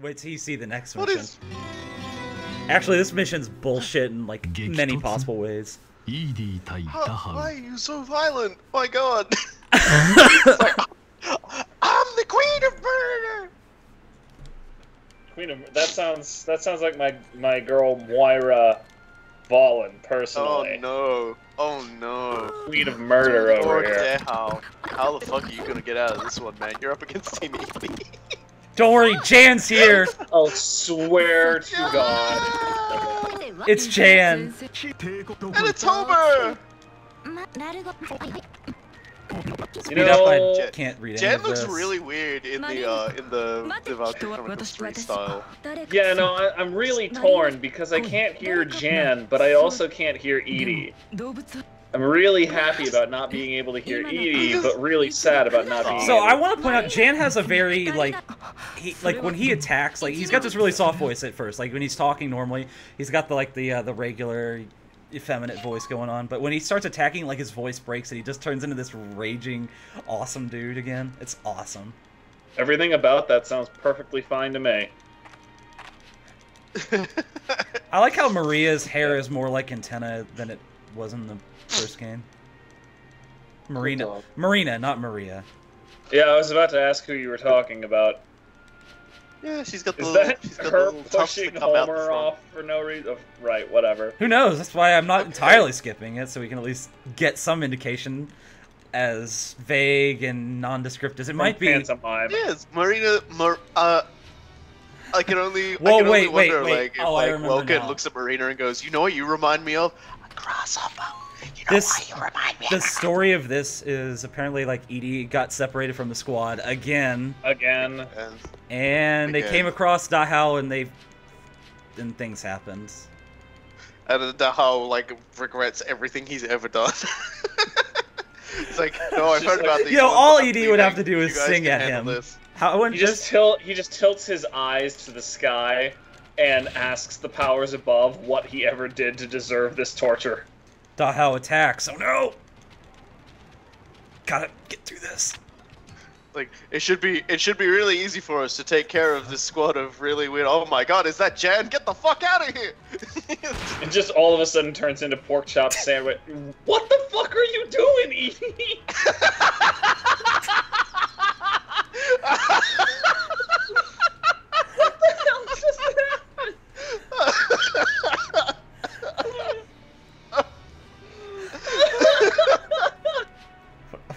Wait till you see the next What mission. is... Actually, this mission's bullshit in like many possible ways. Why are you so violent? My god! It's like, I'm the queen of murder! Queen of that sounds like my girl Moira Ballin personally. Oh no! Oh no! Queen of murder over here. How the fuck are you gonna get out of this one, man? You're up against Team Evie. Don't worry, Jann's here. I'll swear to God. It's Jann. And it's Homer. Speed up, I can't read any Jann of looks this. really weird in the Valkyria Chronicles 3 style. Yeah, no, I'm really torn because I can't hear Jann, but I also can't hear Edie. I'm really happy about not being able to hear Edie, but really sad about not being So able I want to point out, Jann has a very, like when he attacks, like, he's got this really soft voice at first. Like, when he's talking normally, he's got the regular, effeminate voice going on. But when he starts attacking, like, his voice breaks and he just turns into this raging, awesome dude again. It's awesome. Everything about that sounds perfectly fine to me. I like how Maria's hair is more like antenna than it was in the first game. Marina, not Maria. Yeah, I was about to ask who you were talking about. Yeah, she's got the. Is that she's got her the tufts pushing that come out the Homer front. off for no reason? Oh, right, whatever. Who knows? That's why I'm not entirely skipping it, so we can at least get some indication, as vague and nondescript as it might be. Pantomime. Yes, Marina. I can only. Whoa, I can wait, only wonder, wait. like, if Oh, I remember Woken now. looks at Marina and goes, "You know what you remind me of? A grasshopper. You know why you remind me of The a story of this is apparently like Edie got separated from the squad again, Again. and they Again. came across Dahao, and things happened. And then Dahao, like, regrets everything he's ever done. It's like, no, I've heard about these. You know, ones, all I'm Edie would have to leaving. do You is guys sing can at handle him. this. How He just tilts his eyes to the sky and asks the powers above what he ever did to deserve this torture. Dahao attacks. Oh no! Gotta get through this. Like, it should be really easy for us to take care of this squad of really weird. Oh my god, is that Jann? Get the fuck out of here! It just all of a sudden turns into pork chop sandwich. What the fuck are you doing, Edie? What the hell just happened?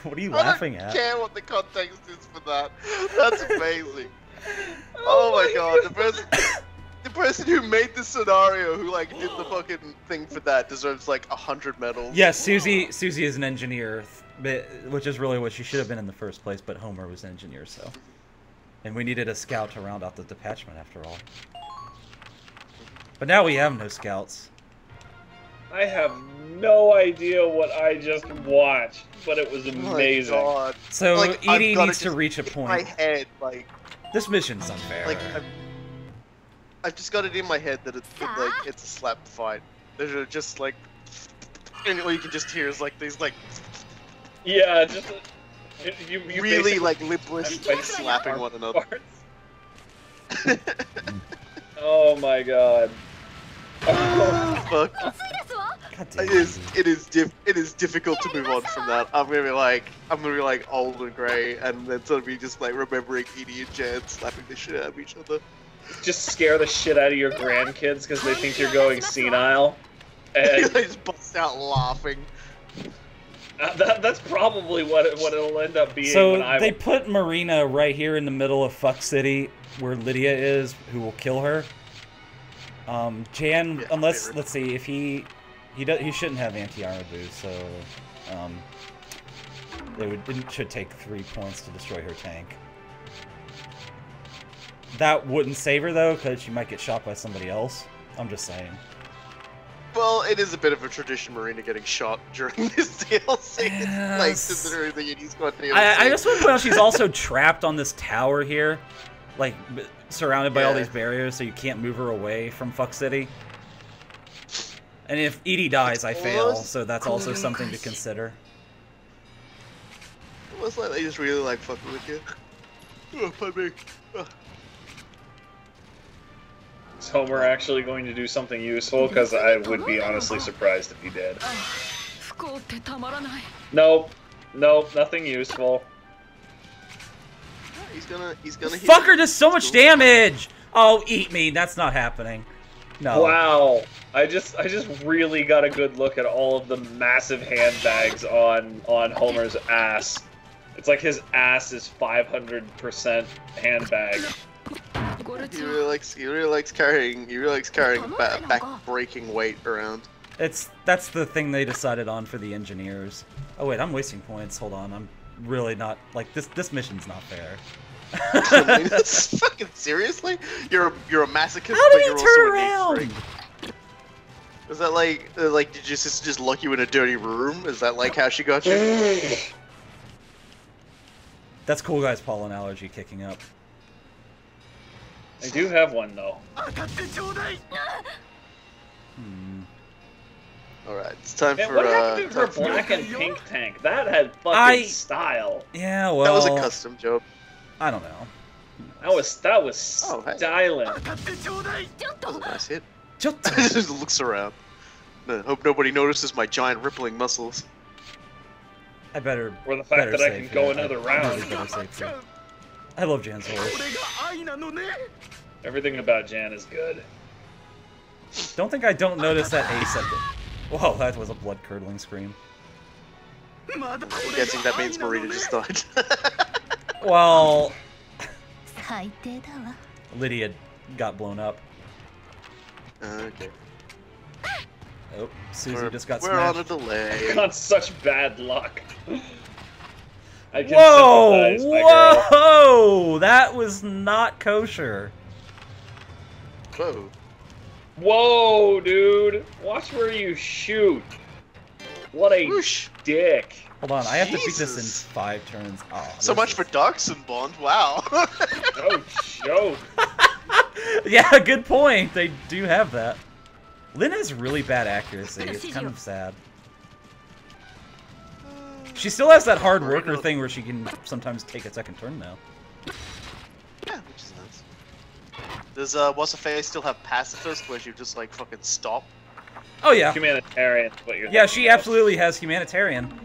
What are you laughing at? I don't care what the context is for that. That's amazing. Oh my god, the person who made this scenario, who like did the fucking thing for that, deserves like 100 medals. Yes, Susie is an engineer, which is really what she should have been in the first place, but Homer was an engineer, so. And we needed a scout to round out the detachment after all. But now we have no scouts. I have no idea what I just watched, but it was Oh my amazing. god. So Like, Edie I've gotta needs to just reach a in my point. head, like This mission's unfair. I've just got it in my head that it's a slap fight. There's just like, and all you can just hear is like these like Yeah, just you really basically- like lipless like slapping one another. Oh my god. Oh, Fuck. God damn It is difficult to move on from that. I'm gonna be like old and grey, and then sort of be just like remembering Edie and Jann slapping the shit out of each other. just scare the shit out of your grandkids because they think you're going senile. And They just bust out laughing. that's probably what it'll end up being. So when they put Marina right here in the middle of Fuck City, where Lydia is, who will kill her. Jann, Yeah, unless favorite. let's see if he shouldn't have anti-armor boost, so it should take 3 points to destroy her tank. That wouldn't save her though, because she might get shot by somebody else. I'm just saying. Well, it is a bit of a tradition, Marina getting shot during this DLC. Yes. Like, considering the Indie Squad DLC. I just want to point out she's also trapped on this tower here, like surrounded by all Yeah. these barriers, so you can't move her away from Fuck City. And if Edie dies, I fail, so that's also something to consider. Almost like they just really like fucking with you. Oh, pardon me. Oh. Is Homer actually going to do something useful? Because I would be honestly surprised if he did. Nope. Nope, nothing useful. He's gonna Fucker does so much damage! Oh, eat me. That's not happening. No. Wow. I just really got a good look at all of the massive handbags on Homer's ass. It's like his ass is 500% handbag. He really likes carrying back-breaking weight around. That's the thing they decided on for the engineers. Oh wait, I'm wasting points. Hold on, I'm really not like this mission's not fair. I mean, that's fucking seriously? You're a masochist, How but did you're he turn also around? a neat freak. Is that like did you just lock you in a dirty room? Is that like how she got you? That's Cool Guy's pollen allergy kicking up. I do have one though. Alright, it's time Man, for what happened to her black and pink tank? That had fucking style. Yeah, well, that was a custom job. I don't know. That was styling. That was a nice hit. Just Just looks around. No, hope nobody notices my giant rippling muscles. I better. Or the fact that I can go another round. I love Jann's voice. Everything about Jann is good. Don't think I don't notice that ace at the. Whoa, that was a blood-curdling scream. I'm guessing that means Marita just died. Well, Lydia got blown up. Okay. Oh, Susie just got We're smashed. on a delay. I got such bad luck. I can Whoa! sympathize, my girl. Whoa! That was not kosher. Whoa. Whoa, dude! Watch where you shoot. What a Whoosh. dick. Hold on, I have to beat this in Jesus. 5 turns. Oh, So much for Darkson Bond. Wow. Oh, joke. Yeah, good point. They do have that. Lynn has really bad accuracy. It's kind of sad. She still has that hard worker thing where she can sometimes take a second turn now. Yeah, which is nice. Does what's her face still have pacifist where she just like fucking stop? Oh yeah. Humanitarian, what you're Yeah, thinking she of. absolutely has humanitarian.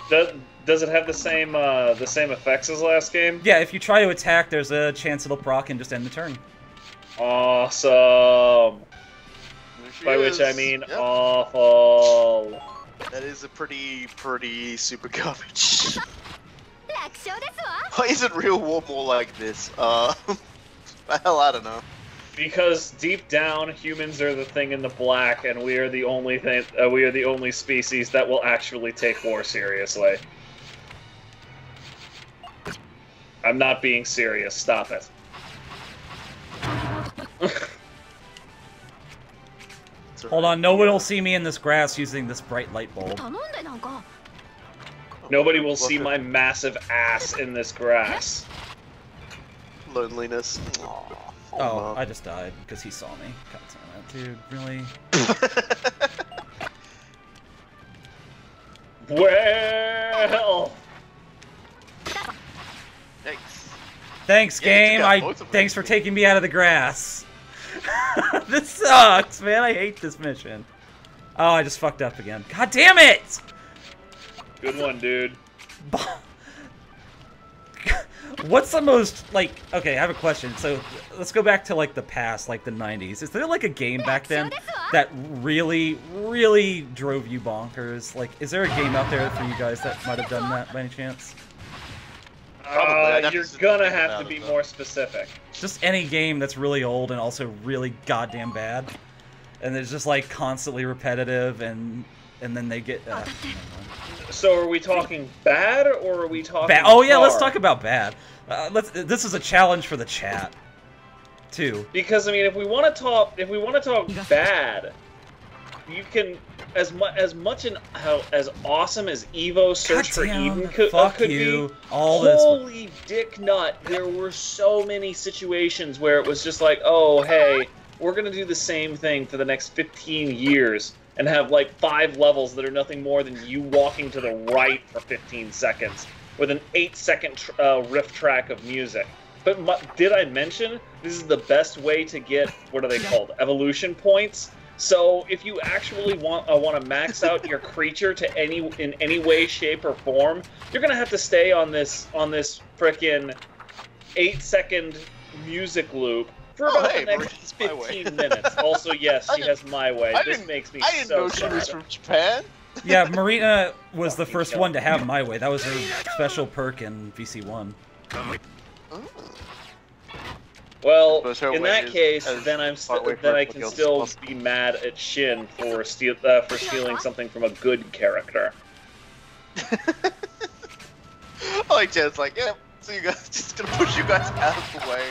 Does it have the same effects as last game? Yeah, if you try to attack, there's a chance it'll proc and just end the turn. Awesome. There she By which I is. mean Yep. awful. That is a pretty super garbage. Why isn't real war more like this? Well, I don't know. Because deep down, humans are the thing in the black, and we are the only thing. We are the only species that will actually take war seriously. I'm not being serious. Stop it. Hold on, no one will see me in this grass using this bright light bulb. Nobody will see my massive ass in this grass. Loneliness. Oh, I just died because he saw me. God damn it, dude, really? Well. Thanks. Thanks, Yeah, you game. took out both of them. Thanks for taking me out of the grass. This sucks, man. I hate this mission. Oh, I just fucked up again. God damn it! Good one, dude. What's the most, like, okay, I have a question. So, let's go back to, like, the past, like, the 90s. Is there, like, a game back then that really, really drove you bonkers? Like, is there a game out there for you guys that might have done that by any chance? Probably. You're gonna have to be more specific. Just any game that's really old and also really goddamn bad. And it's just, like, constantly repetitive, and then they get... So are we talking bad, or are we talking bad. Oh yeah, let's hard? talk about bad. This is a challenge for the chat, too. Because I mean, if we want to talk bad, you can as much as awesome as Evo Search for Goddamn, Eden could fuck be. you. All this. Holy dick nut! There were so many situations where it was just like, oh hey, we're gonna do the same thing for the next 15 years. And have like 5 levels that are nothing more than you walking to the right for 15 seconds with an 8-second riff track of music. But did I mention this is the best way to get, what are they called, evolution points? So if you actually want to max out your creature to in any way, shape, or form, you're gonna have to stay on this frickin' 8-second music loop for about the next 15 minutes. Also, yes, she has My Way. This makes me so sad. I didn't know she was from Japan. Yeah, Marina was the first one to have My Way. That was her special perk in VC1. Well, in that case, then I can still be mad at Shin for stealing something from a good character. Like Jen's like, yeah, so you guys just gonna push you guys out of the way.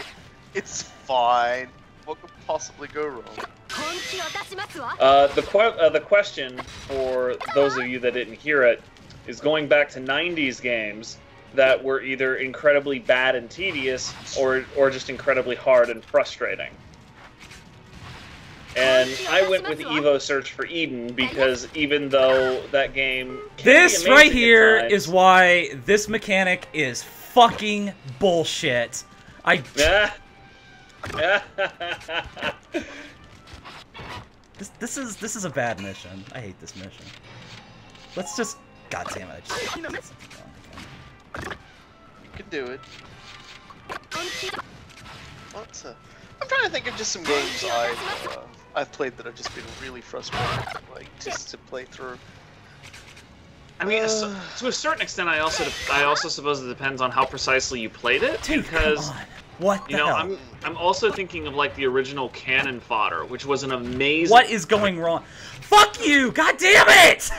It's fine. What could possibly go wrong? The question for those of you that didn't hear it is going back to 90s games that were either incredibly bad and tedious or just incredibly hard and frustrating. And I went with Evo Search for Eden because even though that game this right here is why this mechanic is fucking bullshit. This is a bad mission. I hate this mission. Let's just, god damn it! You can do it. I'm trying to think of just some games I've played that have just been really frustrating, like just to play through. I mean, to a certain extent, I also suppose it depends on how precisely you played it, because what the hell? I'm also thinking of like the original Cannon Fodder, which was an amazing. What is going wrong? Fuck you! God damn it!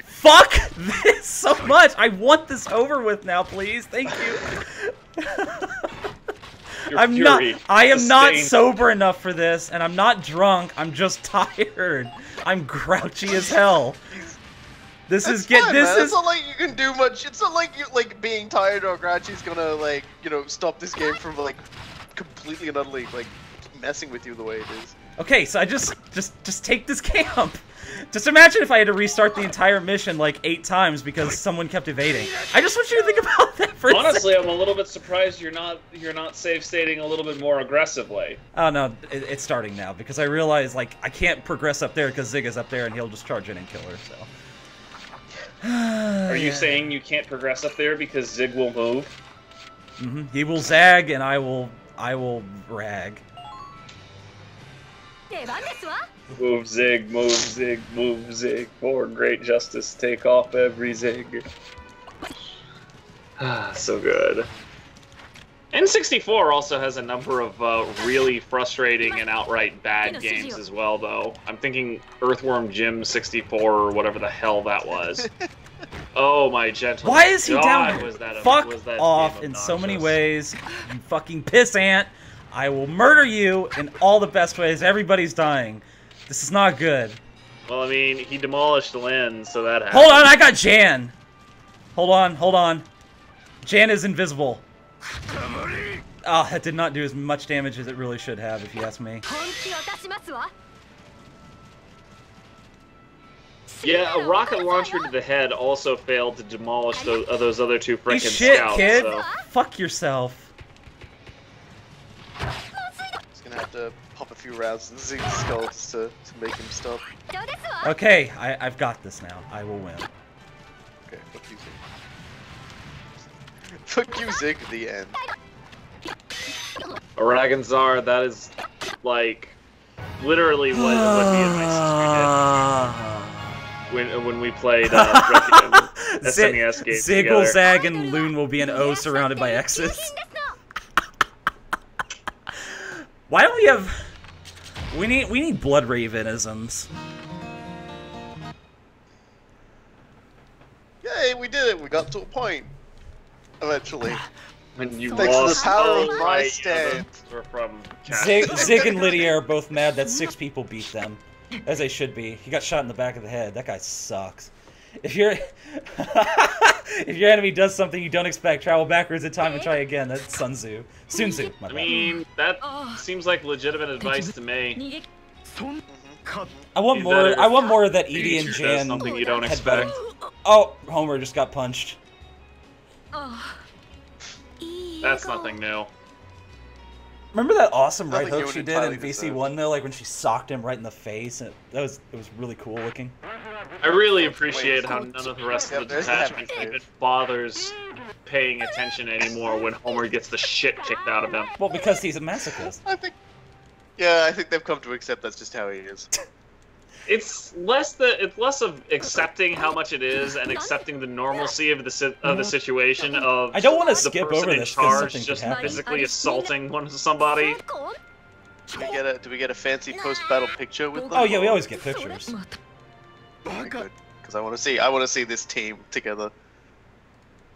Fuck this so much! I want this over with now, please. Thank you. I am not sober enough for this, and I'm not drunk. I'm just tired. I'm grouchy as hell. This is It's not like you can do much. It's not like you being tired or grouchy is gonna stop this game from completely and utterly messing with you the way it is. Okay, so I just take this camp. Just imagine if I had to restart the entire mission 8 times because someone kept evading. I just want you to think about that for honestly, I'm a little bit surprised you're not save stating a little bit more aggressively. Oh no, it's starting now because I realize I can't progress up there because Zig is up there and he'll just charge in and kill her. So. Are you saying you can't progress up there because Zig will move? Mm-hmm. He will zag and I will rag. Move Zig, move Zig, move Zig. For great justice, take off every Zig. Ah, so good. N64 also has a number of really frustrating and outright bad games as well, though. I'm thinking Earthworm Jim 64 or whatever the hell that was. Oh my gentle. Why is he down here? Fuck was that off in so many ways, you fucking pissant. I will murder you in all the best ways. Everybody's dying. This is not good. Well, I mean, he demolished Lynn, so that happened. Hold on, I got Jann. Hold on. Jann is invisible. Oh, that did not do as much damage as it really should have, if you ask me. Yeah, a rocket launcher to the head also failed to demolish those other two frickin' shit, scouts. Kid. So. Fuck yourself. Just gonna have to pop a few rounds in Zig's skull just to make him stop. Okay, I've got this now. I will win. Okay, fuck you, Zig. Fuck you, Zig, the end. Araganzar, that is, literally what me and my sister did when we played SNES games Zig together. will zag and Loon will be an O surrounded by X's. Why don't we have... We need Blood Ravenisms. Yay, we did it! We got to a point. Eventually. When you Thanks to the lost power all of my right stand. from Zig and Lydia are both mad that 6 people beat them. As they should be. He got shot in the back of the head. That guy sucks. If your enemy does something you don't expect, travel backwards in time and try again. That's Sun Tzu. Sun Tzu. I mean, that seems like legitimate advice to me. I want more of that Edie and Jann. Something you don't expect. Oh, Homer just got punched. That's nothing new. Remember that awesome right Nothing hook you she would did in entirely VC1 though, like when she socked him right in the face, and it was really cool looking. I really appreciate how none of the rest of the there's the detachment heavy even bothers paying attention anymore when Homer gets the shit kicked out of him. Well, because he's a masochist. I think they've come to accept that's just how he is. It's less of accepting how much it is and accepting the normalcy of the situation of I don't want to the skip person over in this because charge something just could happen. physically assaulting somebody. Do we get a fancy post-battle picture with them? Oh yeah, we always get pictures. Okay, good. Because I want to see this team together.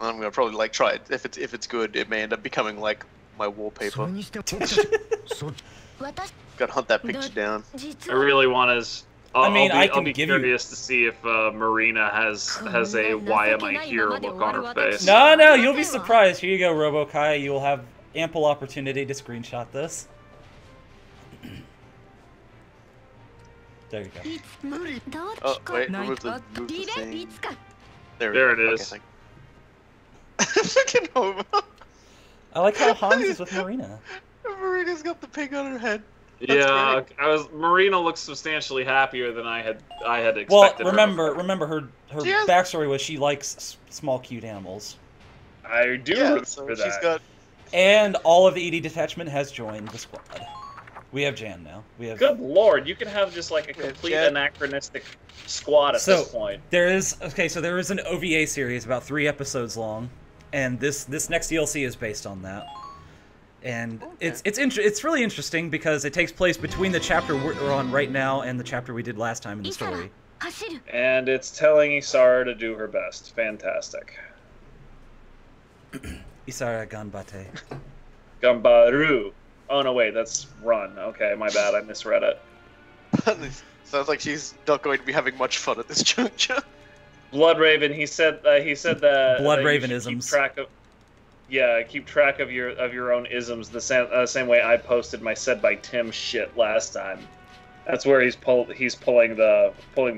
I'm gonna probably like try it. If it's good, it may end up becoming like my wallpaper. Gotta hunt that picture down. I really want to. I mean, I I'll can be give you- curious to see if Marina has a "Why am I here" look on her face. No, you'll be surprised. Here you go, RoboKai. You will have ample opportunity to screenshot this. There you go. Oh wait, move the thing. There it is. Okay, Fucking Homer. I like how Hans is with Marina. Marina's got the pig on her head. Yeah, Marina looks substantially happier than I had expected. Well, her. remember her Yes. backstory was she likes small, cute animals, I do Yeah, remember so that. she's got. and all of the ED detachment has joined the squad. We have Jann now. We have. Good lord, you could have just like a complete Jan. anachronistic squad at So this point. there is there is an OVA series about 3 episodes long, and this next DLC is based on that. And it's really interesting because it takes place between the chapter we're on right now and the chapter we did last time in the story. And it's telling Isara to do her best. Fantastic. Isara ganbate. Gambaru. Oh no, wait, that's run. Okay, my bad, I misread it. Sounds like she's not going to be having much fun at this juncture. Bloodraven, he said that you should Bloodraven-isms. Keep track of your own isms the same way I posted my said by Tim shit last time. That's where he's pulling the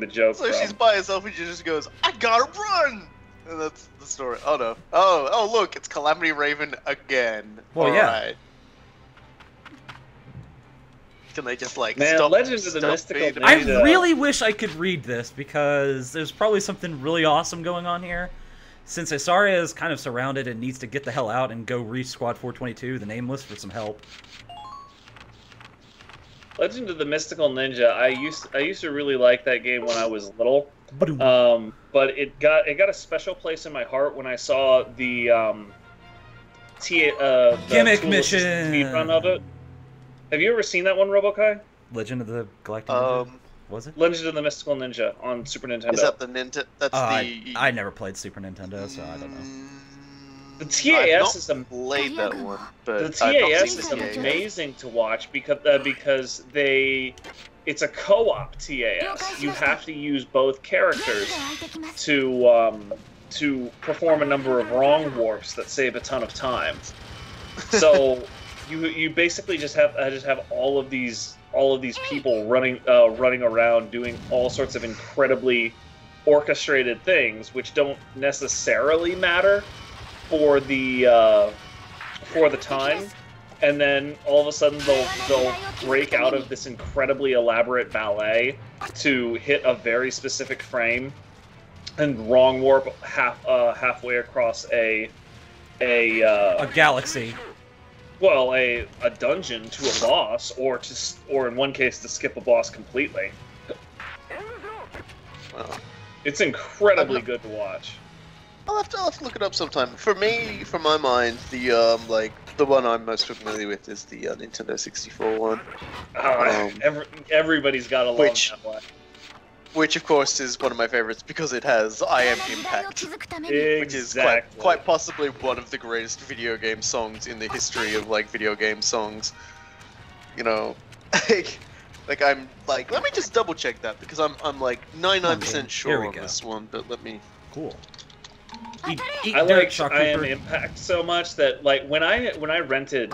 joke So from. she's by herself and she just goes, "I gotta run," and that's the story. Oh no! Oh look, it's Calamity Raven again. Well, yeah. Alright. Can they just like Man, stop? Legend of the stop Mystical being- Ninja. I really wish I could read this because there's probably something really awesome going on here. Since Isaria is kind of surrounded and needs to get the hell out and go reach Squad 422, the Nameless, for some help. Legend of the Mystical Ninja. I used to really like that game when I was little. Ba-doom. But it got a special place in my heart when I saw the Gimmick Tool mission. Assistant speedrun of it. Have you ever seen that one, RoboKai? Legend of the Galactic Ninja? Was it? Legend of the Mystical Ninja on Super Nintendo. Is that the Ninja? That's I never played Super Nintendo, so I don't know. The I've TAS not is played that one, but the I've not TAS seen is the TAS. amazing to watch because it's a co-op TAS. You have to use both characters to perform a number of wrong warps that save a ton of time. So you basically just have all of these people running around doing all sorts of incredibly orchestrated things, which don't necessarily matter for the time, and then all of a sudden they'll break out of this incredibly elaborate ballet to hit a very specific frame and wrong warp halfway across a galaxy. Well, a dungeon to a boss, or in one case to skip a boss completely. Well, It's incredibly good to watch. I'll have to look it up sometime. For me, from my mind, the the one I'm most familiar with is the Nintendo 64 one. Everybody's got to love that one. Which of course is one of my favorites because it has I Am Impact, which is Exactly. quite possibly one of the greatest video game songs in the history of like video game songs. You know, like I'm like, let me just double check that because I'm like 99% sure on this one, but let me. Cool. I like I Am Impact so much that like when I rented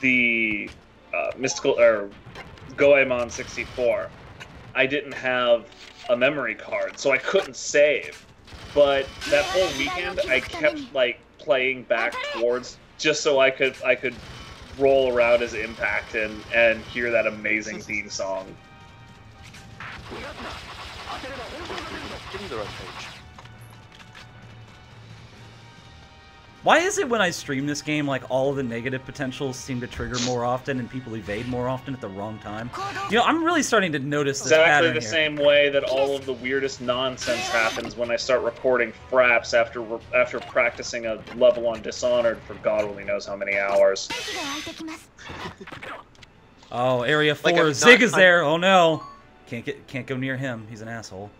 the Mystical or Goemon 64, I didn't have a memory card, so I couldn't save. But that whole weekend, I kept like playing back towards, just so I could roll around as Impact and hear that amazing theme song. Give me the right page. Why is it when I stream this game, like, all of the negative potentials seem to trigger more often and people evade more often at the wrong time? You know, I'm really starting to notice this Exactly pattern the here. same way that all of the weirdest nonsense happens when I start recording fraps after practicing a level on Dishonored for God only knows how many hours. Oh, Area 4. Like, Zig is there. Oh no. Can't go near him. He's an asshole.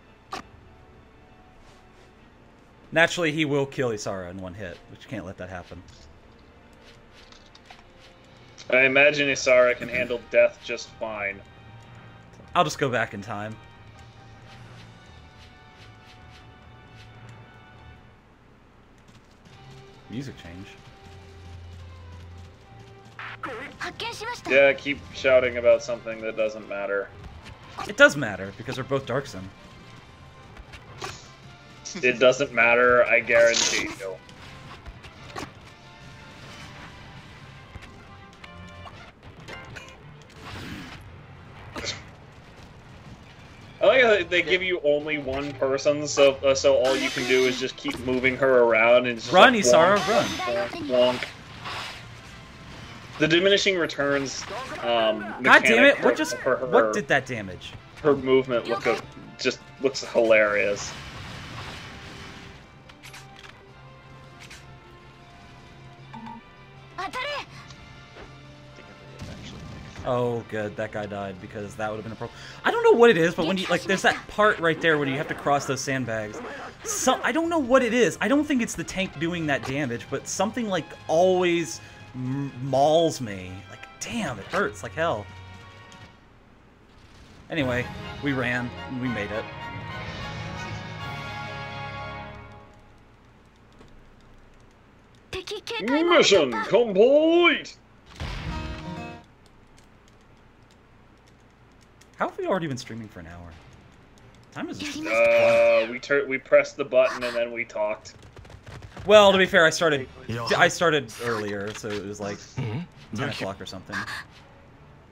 Naturally, he will kill Isara in one hit, but you can't let that happen. I imagine Isara can handle death just fine. I'll just go back in time. Music change. Yeah, keep shouting about something that doesn't matter. It does matter, because we're both Darkson. It doesn't matter, I guarantee you. I like how they give you only one person, so all you can do is just keep moving her around and just Run, like, Isara, wonk, wonk. The diminishing returns. God damn it! What did that damage? Her movement just looks hilarious. Oh, good. That guy died because that would have been a problem. I don't know what it is, but when you like, there's that part right there when you have to cross those sandbags. I don't know what it is. I don't think it's the tank doing that damage, but something like always mauls me. Like, damn, it hurts like hell. Anyway, we ran and we made it. Mission complete. How have we already been streaming for an hour? Time is just we pressed the button and then we talked. Well, to be fair, I started earlier, so it was like 10 o'clock or something.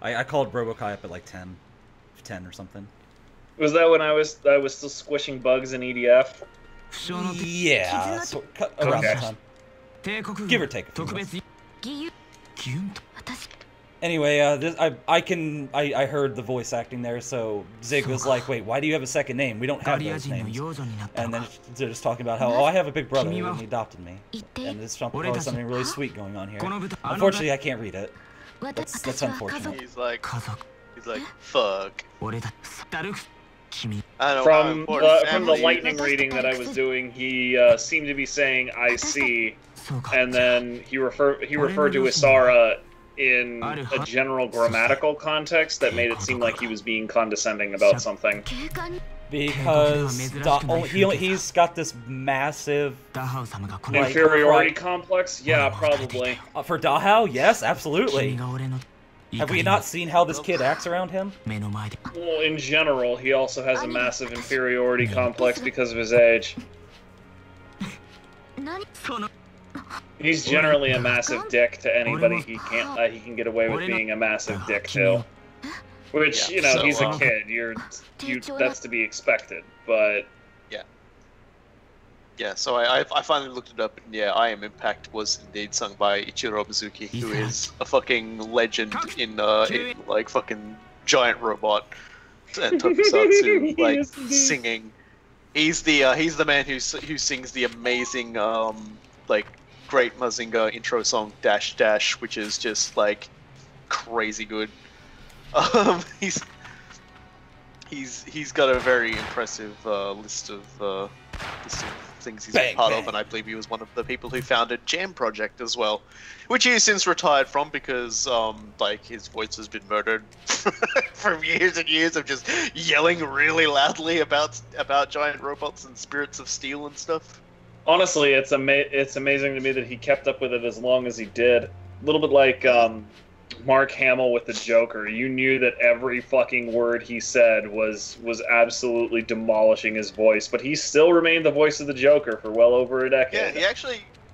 I called Robokai up at like 10 or something. Was that when I was still squishing bugs in EDF? Yeah, so, around that time. Give or take a few months. Anyway, I heard the voice acting there, so Zig was like, wait, why do you have a second name? We don't have those names. And then they're just talking about how, oh, I have a big brother and he adopted me. And there's probably something really sweet going on here. Unfortunately, I can't read it. That's unfortunate. He's like, fuck. From the lightning reading that I was doing, he seemed to be saying "I see," and then he referred to Isara in a general grammatical context that made it seem like he was being condescending about something. Because he's got this massive inferiority complex? Yeah, probably. For Dahao? Yes, absolutely. Have we not seen how this kid acts around him? Well, in general, he also has a massive inferiority complex because of his age. He's generally a massive dick to anybody he can get away with being a massive dick to. Which, you know, he's a kid. That's to be expected, but... Yeah, so I finally looked it up, and yeah, I Am Impact was indeed sung by Ichiro Mizuki, who is a fucking legend in like, fucking Giant Robot and Tokusatsu, like, singing. He's the man who sings the amazing, like, Great Mazinga intro song, Dash Dash, which is just, like, crazy good. He's got a very impressive list of things he's been part of, and I believe he was one of the people who founded Jam Project as well, which he has since retired from because like his voice has been murdered for years and years of just yelling really loudly about giant robots and spirits of steel and stuff. Honestly, it's amazing to me that he kept up with it as long as he did. A little bit like Mark Hamill with the Joker. You knew that every fucking word he said was absolutely demolishing his voice, but he still remained the voice of the Joker for well over a decade. Yeah,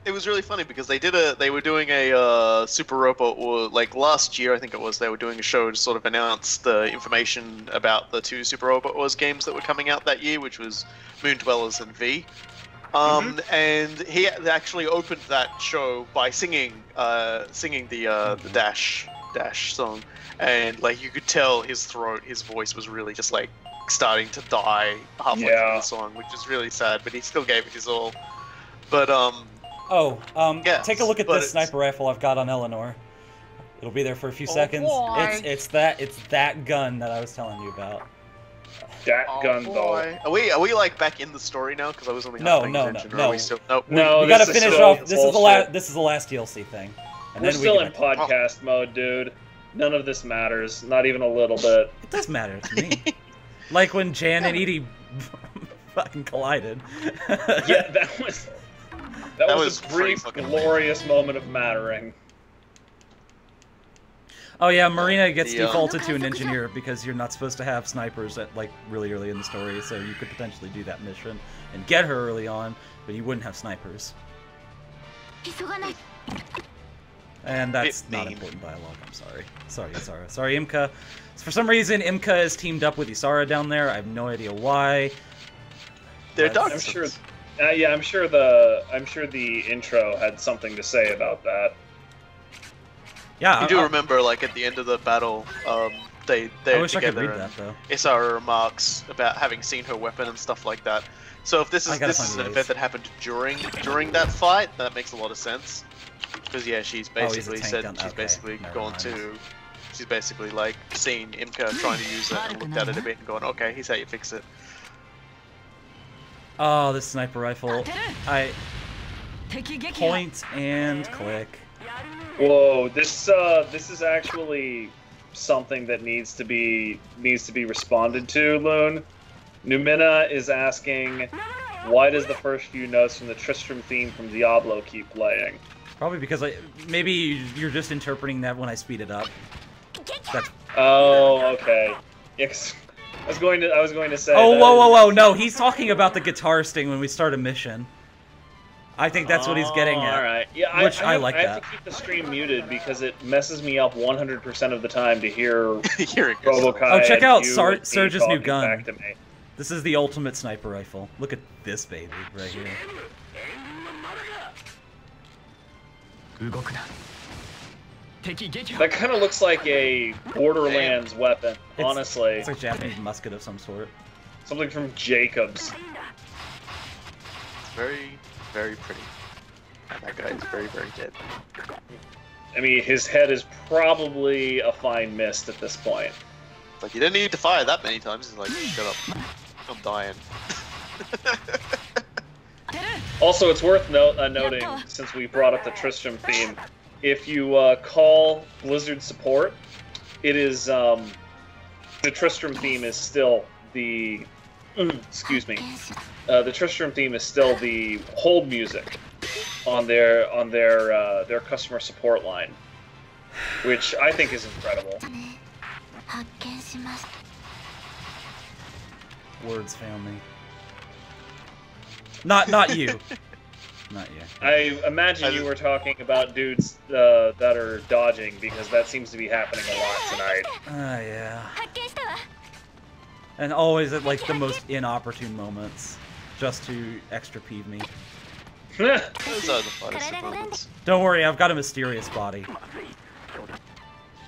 it was really funny because they were doing a Super Robot, or like last year I think it was, they were doing a show to sort of announce the information about the 2 Super Robot Wars games that were coming out that year, which was Moon Dwellers and V. And he actually opened that show by singing the Dash song, and like you could tell his voice was really just like starting to die halfway through the song, which is really sad, but he still gave it his all. But yes, take a look at this sniper rifle I've got on Eleanor. It'll be there for a few seconds. Boy. It's that gun that I was telling you about. That gun though. Are we like back in the story now? Because I was only no. Are we still, no. We gotta finish off. This is the last DLC thing. And We're then still in podcast mode, dude. None of this matters. Not even a little bit. It does matter to me. Like when Jann and Edie fucking collided. Yeah, that was a brief, glorious moment of mattering. Oh yeah, Marina gets defaulted to an engineer because you're not supposed to have snipers at like really early in the story, so you could potentially do that mission and get her early on, but you wouldn't have snipers. And that's not important dialogue, I'm sorry. Sorry, Isara. Sorry, Imka. For some reason, Imka is teamed up with Isara down there. I have no idea why. They're dogs. I'm sure. Yeah, I'm sure the intro had something to say about that. Yeah, you do remember, like at the end of the battle, they're together, and Isara remarks about having seen her weapon and stuff like that. So if this is an event that happened during that fight, that makes a lot of sense. Because yeah, she's basically she's basically like seen Imka trying to use it and looked at it a bit and going, okay, here's how you fix it. Oh, this sniper rifle! I point and click. Whoa, this is actually something that needs to be responded to, Loon. Numina is asking, why does the first few notes from the Tristram theme from Diablo keep playing? Probably because maybe you're just interpreting that when I speed it up. Oh, okay. Yes. I was going to say. Oh, whoa! No, he's talking about the guitar sting when we start a mission. I think that's what he's getting at. All right. Yeah, I have to keep the stream muted because it messes me up 100% of the time to hear Robokai. Oh, check out Serge's new gun. This is the ultimate sniper rifle. Look at this baby right here. That kind of looks like a Borderlands weapon, honestly. It's like a Japanese musket of some sort. Something from Jacobs. It's very, very pretty. And that guy is very, very dead. I mean, his head is probably a fine mist at this point. It's like, you didn't need to fire that many times. He's like, shut up. I'm dying. Also, it's worth noting, since we brought up the Tristram theme, if you call Blizzard support, it is the Tristram theme is still the excuse me. The Tristram theme is still the hold music on their customer support line, which I think is incredible. Words fail me. Not you. Not you. I imagine you were talking about dudes that are dodging, because that seems to be happening a lot tonight. Yeah. And always at like the most inopportune moments, just to extra peeve me. Those are the funnest moments. Don't worry, I've got a mysterious body.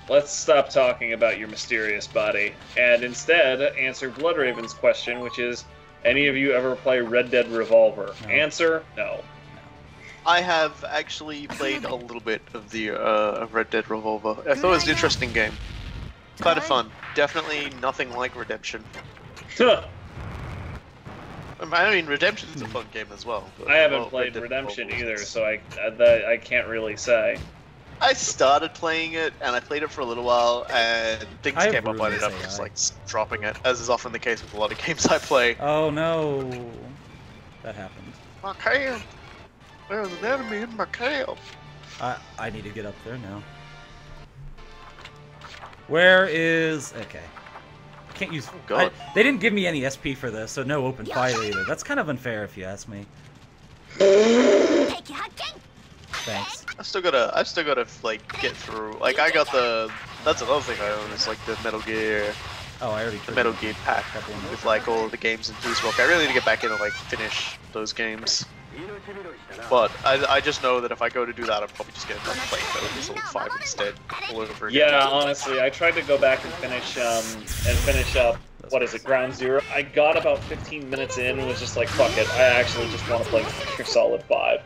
Let's stop talking about your mysterious body, and instead answer Bloodraven's question, which is, any of you ever play Red Dead Revolver? No. Answer, no. I have actually played a little bit of the Red Dead Revolver. I thought it was an interesting game. Kind of fun. Definitely nothing like Redemption. I mean, Redemption's a fun game as well. I haven't played Redemption either, so I can't really say. I started playing it, and I played it for a little while, and things came up, I ended up just like dropping it, as is often the case with a lot of games I play. Oh no, that happened. My camp! There's an enemy in my camp! I need to get up there now. Where is... okay. I can't use... Oh, God. They didn't give me any SP for this, so no open fire either. That's kind of unfair if you ask me. Thanks. I've still gotta like get through. Like I got the. That's another thing I own is like the Metal Gear. Oh, I already. The Metal Gear pack with like all of the games in Peace Walk. I really need to get back in and like finish those games. But I just know that if I go to do that, I'm probably just gonna end up playing Metal Gear Solid 5 instead, all over again. Yeah, honestly, I tried to go back and finish up. What is it, Ground Zero? I got about 15 minutes in and was just like, fuck it. I actually just want to play Metal Gear Solid 5.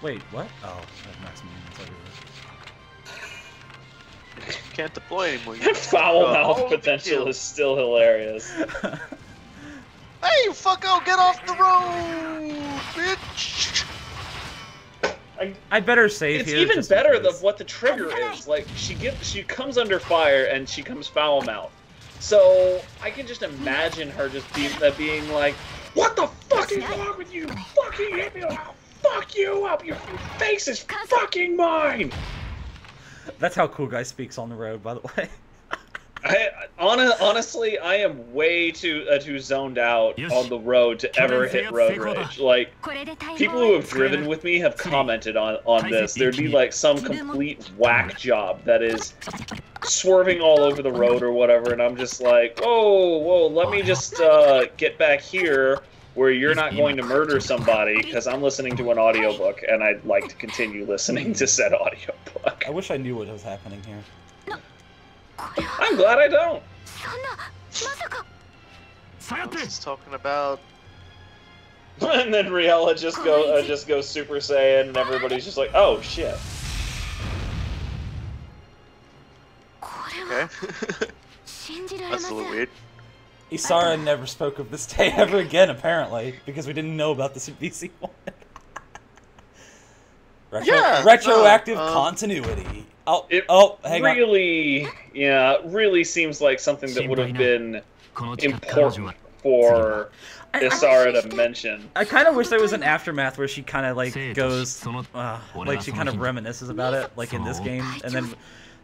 Wait, what? Oh, maximum units everywhere. Can't deploy anymore. Foul mouth potential is still hilarious. Hey, fucko, get off the road, bitch! I better save it's here. It's even better than what the trigger is. Like she comes under fire and she comes foul mouth. So I can just imagine her just being like, "What the fuck is wrong with you? Fucking hit me! I'll fuck you up! Your face is fucking mine!" That's how Cool Guy speaks on the road, by the way. Honestly, I am way too zoned out on the road to ever hit road rage. Like, people who have driven with me have commented on this. There'd be like some complete whack job that is swerving all over the road or whatever, and I'm just like, whoa, let me just get back here where you're not going to murder somebody because I'm listening to an audiobook and I'd like to continue listening to said audiobook. I wish I knew what was happening here. I'm glad I don't. He's talking about. And then Riella just goes Super Saiyan, and everybody's just like, "Oh shit." Okay. That's a little weird. Isara never spoke of this day ever again, apparently, because we didn't know about this in VC1. Retroactive continuity. Hang on. Really seems like something that would have been important for Isara to mention. I kind of wish there was an aftermath where she kind of like goes, like she kind of reminisces about it, like in this game, and then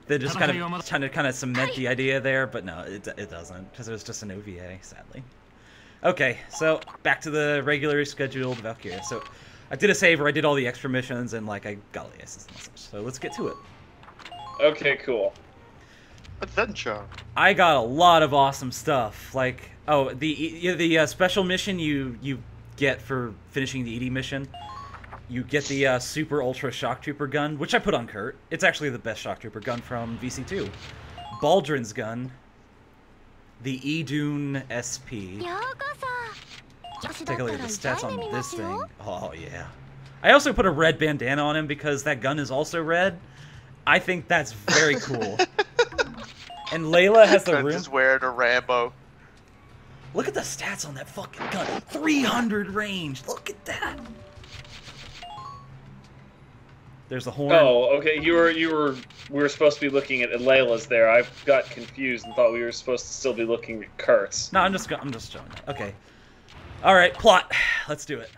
they just kind of cement the idea there. But no, it doesn't, because it was just an OVA, sadly. Okay, so back to the regularly scheduled Valkyria. So I did a save where I did all the extra missions and like I got liases and such. So let's get to it. Okay, cool. Adventure. I got a lot of awesome stuff. Like, oh, the special mission you get for finishing the ED mission. You get the Super Ultra Shock Trooper gun, which I put on Kurt. It's actually the best Shock Trooper gun from VC2. Baldrin's gun. The Idun SP. Take a look at the stats on this thing. Oh, yeah. I also put a red bandana on him because that gun is also red. I think that's very cool. And Layla has the room. Just wearing a Rambo. Look at the stats on that fucking gun. 300 range. Look at that. There's the horn. Oh, okay. We were supposed to be looking at Layla's there. I got confused and thought we were supposed to still be looking at Kurt's. No, I'm just showing that. Okay. All right, plot. Let's do it.